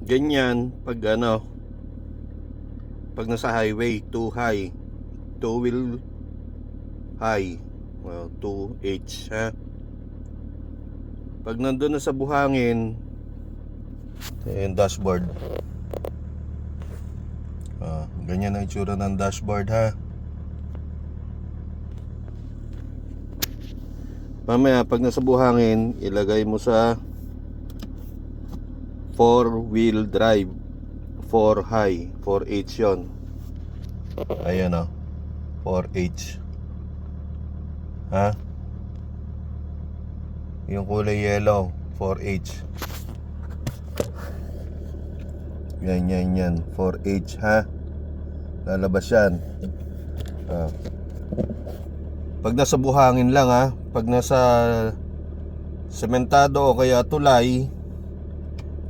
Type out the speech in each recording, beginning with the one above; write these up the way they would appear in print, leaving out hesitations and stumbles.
Ganyan pag pag nasa highway, too high, two wheel high, 2H ha. Pag nandun na sa buhangin, yung dashboard, ganyan ang itsura ng dashboard ha. Mamaya pag nasa buhangin, ilagay mo sa 4-wheel drive, 4 high, 4H yon. Ayan 4H ha. Yung kulay yellow, 4H. Yan 4H ha. Lalabas yan. Pag nasa buhangin lang ha. Pag nasa sementado o kaya tulay,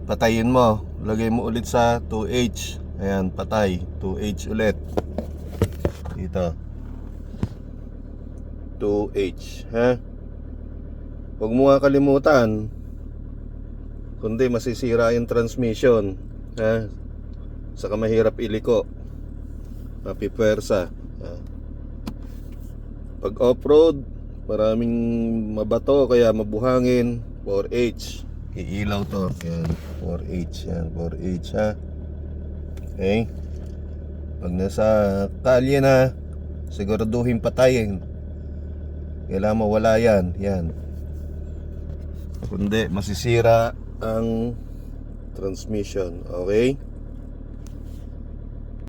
patayin mo. Lagay mo ulit sa 2H. Ayan, patay, 2H ulit. Dito 2H ha. Huwag mo nga kalimutan, kundi masisira yung transmission ha. Saka mahirap iliko, mapipwersa. Pag off-road, maraming mabato kaya mabuhangin, 4H. Iilaw to. Yan, 4H. Yan, 4H ha. Okay. Pag nasa kalye na, siguraduhin patayin. Kailangan mawala yan. Yan. Kundi masisira ang transmission. Okay.